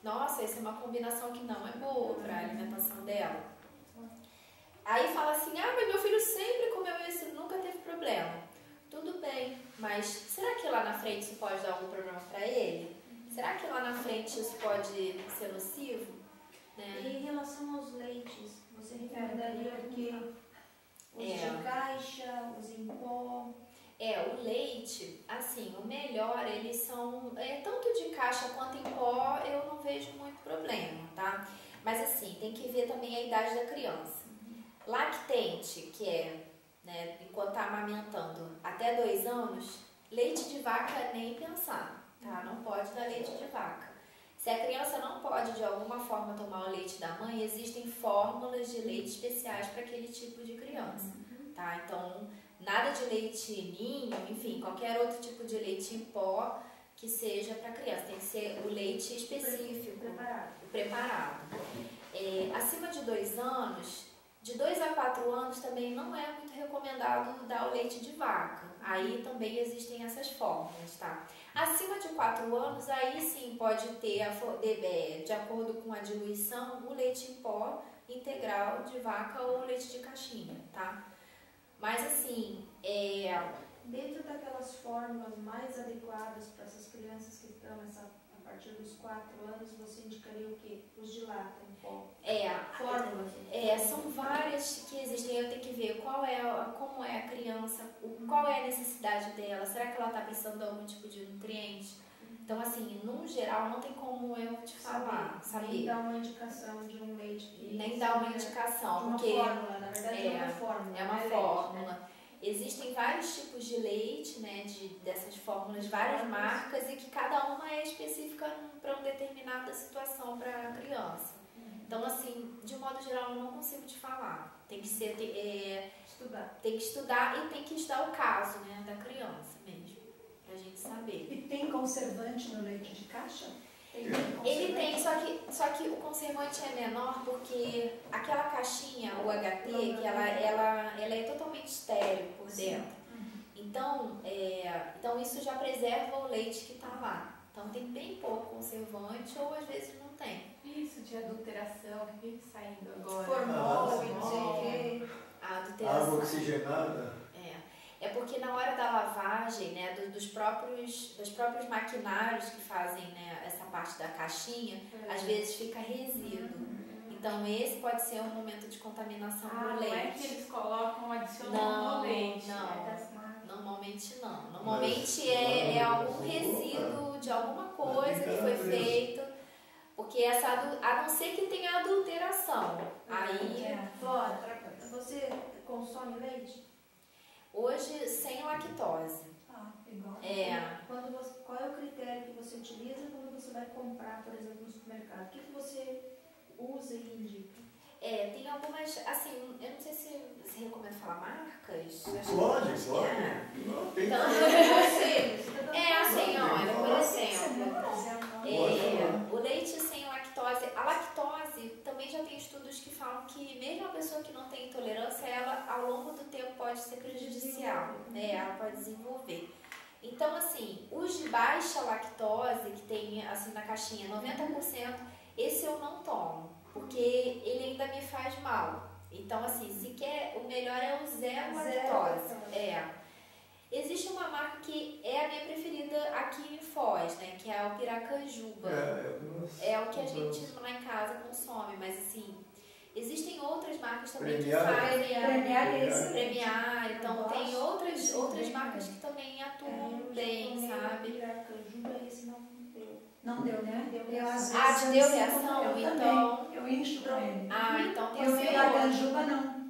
Nossa, essa é uma combinação que não é boa para a alimentação dela. Aí fala assim, mas meu filho sempre comeu isso, nunca teve problema. tudo bem, mas será que lá na frente isso pode dar algum problema para ele? Será que lá na frente isso pode ser nocivo? Né? E em relação aos leites, você recomendaria o quê? Os de caixa, os em pó? O leite, assim, o melhor, eles são, tanto de caixa quanto em pó, eu não vejo muito problema, tá? Mas assim, tem que ver também a idade da criança. Lactente, que é, né, enquanto tá amamentando até 2 anos, leite de vaca nem pensar, tá? Não pode dar leite de vaca. Se a criança não pode de alguma forma tomar o leite da mãe, existem fórmulas de leite especiais para aquele tipo de criança, tá? Então, nada de leite ninho, enfim, qualquer outro tipo de leite em pó que seja para criança. Tem que ser o leite específico, preparado. Acima de 2 anos, de 2 a 4 anos também não é muito recomendado dar o leite de vaca. Aí também existem essas fórmulas, tá? Acima de 4 anos, aí sim pode ter, de acordo com a diluição, o leite em pó integral de vaca ou leite de caixinha, tá? Mas assim, dentro daquelas fórmulas mais adequadas para essas crianças que estão a partir dos 4 anos, você indicaria o quê? Os de lata em pó? Fórmulas? São várias que existem. Eu tenho que ver como é a criança, qual é a necessidade dela. Será que ela está precisando de algum tipo de nutriente? Então, assim, no geral, não tem como eu te falar, saber. Nem dar uma indicação de um leite. Nem dar uma indicação, de uma porque fórmula, na verdade é uma fórmula. É uma fórmula. Leite, né? Existem vários tipos de leite, né, dessas fórmulas, várias marcas, e que cada uma é específica para uma determinada situação para a criança. Então, assim, de modo geral, eu não consigo te falar. Tem que ser, estudar. Tem que estudar e tem que estudar o caso, né, da criança mesmo, pra gente saber. E tem conservante no leite de caixa? Ele tem, só que o conservante é menor porque aquela caixinha, o HT, que ela é totalmente estéril por dentro. Então isso já preserva o leite que está lá. Então tem bem pouco conservante ou às vezes não tem. Isso de adulteração que vive saindo agora. Formol, não sei o quê. A adulteração. Água oxigenada. É porque na hora da lavagem, né, dos próprios maquinários que fazem, né, essa parte da caixinha, às vezes fica resíduo. Então esse pode ser um momento de contaminação do leite. Não é que eles colocam adicional no leite. Normalmente não. Normalmente é algum resíduo de alguma coisa que foi feito, porque a não ser que tenha adulteração. Aí. Flora, você consome leite? Hoje sem lactose. Igual. Qual é o critério que você utiliza quando você vai comprar, por exemplo, no supermercado? O que você usa e indica? Tem algumas, assim, eu não sei se você recomenda falar marcas. Pode. Não, tem então, olha, por exemplo, o leite sem lactose, a lactose também já tem estudos que falam que mesmo a pessoa que não tem intolerância, ela ao longo do tempo pode ser prejudicial, né? Ela pode desenvolver. Então, assim, os de baixa lactose, que tem assim na caixinha 90%, esse eu não tomo, porque ele ainda me faz mal. Então, assim, o melhor é o zero lactose. Existe uma marca que é a minha preferida aqui em Foz, né? Que é o Piracanjuba. É o que a gente lá em casa consome, mas assim, existem outras marcas também que fazem premiar. Então tem outras marcas que também atuam bem, sabe? Piracanjuba, esse não deu. Não deu, né? Deu às Ah, vezes te deu reação? Então eu incho pra ele. Então tem Eu Piracanjuba não.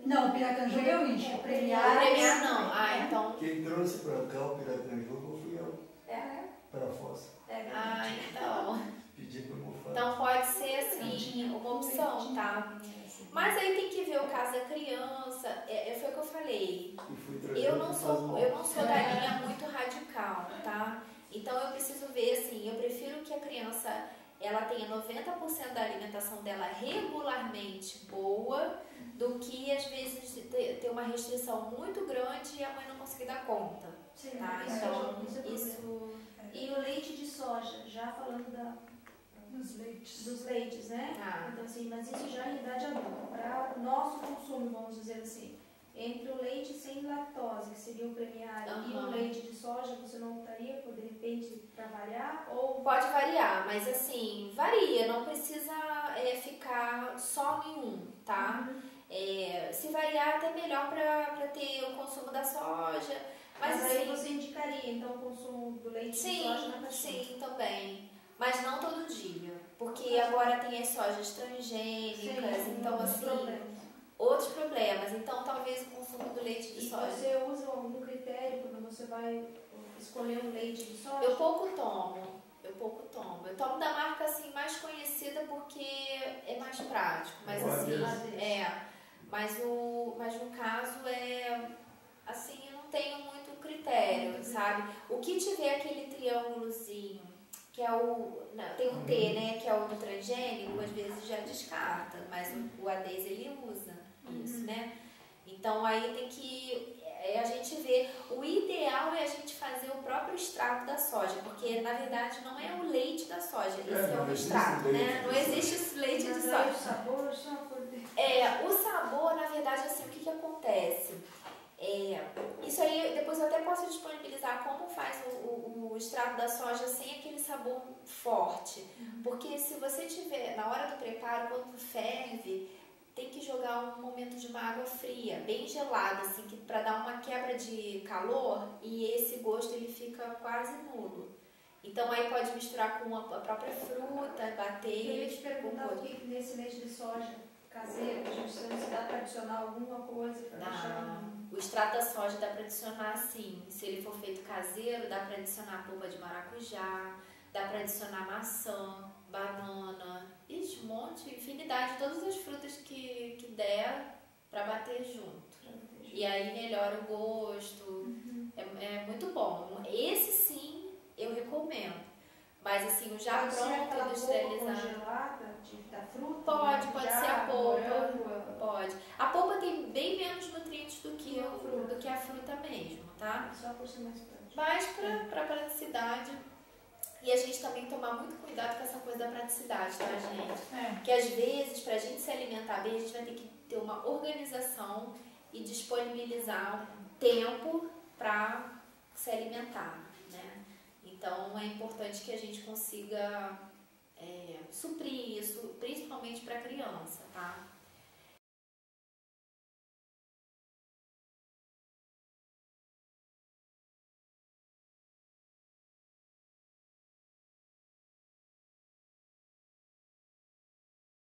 Não, Piracanjuba eu incho. Premiar não. Então. Quem trouxe para cá o Piracanjuba fui eu. Para a Foz. Então. Pedi para o Então pode ser assim, uma opção, tá? Mas aí tem que ver o caso da criança. Foi o que eu falei. Eu não sou da linha muito radical, tá? Então eu preciso ver assim, eu prefiro que a criança ela tenha 90% da alimentação dela regularmente boa, do que às vezes ter uma restrição muito grande e a mãe não conseguir dar conta. Sim, tá? Então, isso. E o leite de soja, já falando dos leites, né? Então assim, mas isso já em idade adulta, para nosso consumo, vamos dizer assim. entre o leite sem lactose, que seria o premiado, e o leite de soja, você não optaria por, de repente, para variar? Ou... Pode variar, mas assim, varia, não precisa ficar só em um, tá? Se variar, até melhor para ter o consumo da soja. Mas aí assim, você indicaria, então, o consumo do leite de soja na paixão? Sim, também. Mas não todo dia, porque agora tem as sojas transgênicas, então assim... Outros problemas, então talvez o consumo do leite de soja. E você usa algum critério quando você vai escolher um leite de soja? Eu pouco tomo. Eu tomo da marca assim mais conhecida porque é mais prático, mas mas no caso assim, eu não tenho muito critério, sabe? O que tiver aquele triângulozinho, que é tem um T, né, que é o transgênico, às vezes já descarta, mas o ADES ele usa isso, né? Então aí tem que a gente ver, o ideal é a gente fazer o próprio extrato da soja, porque na verdade não é o leite da soja, esse é o extrato, né? Não existe esse leite de soja. O sabor só por dentro. O sabor, na verdade, assim, o que acontece? Isso aí, depois eu até posso disponibilizar como faz o extrato da soja sem aquele sabor forte. Porque se você tiver, na hora do preparo, quando ferve, tem que jogar um momento de uma água fria, bem gelada, assim, para dar uma quebra de calor e esse gosto ele fica quase nulo. Então aí pode misturar com a própria fruta, bater. Eu ia te perguntar o que nesse leite de soja caseiro, se dá para adicionar alguma coisa para deixar... O extrato da soja dá para adicionar sim. Se ele for feito caseiro, dá para adicionar polpa de maracujá, dá para adicionar maçã, banana, um monte, infinidade, todas as frutas que der para bater junto. E aí melhora o gosto. É muito bom. Esse sim eu recomendo. Mas assim, o já pronto, industrializado. Congelada da fruta? Pode ser a polpa. Pode. A polpa tem bem menos nutrientes do que a fruta mesmo, tá? Só por ser mais prático. Mas para praticidade. E a gente também tomar muito cuidado com essa coisa da praticidade, tá, gente? Porque às vezes, pra gente se alimentar bem, a gente vai ter que ter uma organização e disponibilizar tempo para se alimentar, né? Então é importante que a gente consiga suprir isso, principalmente para criança, tá?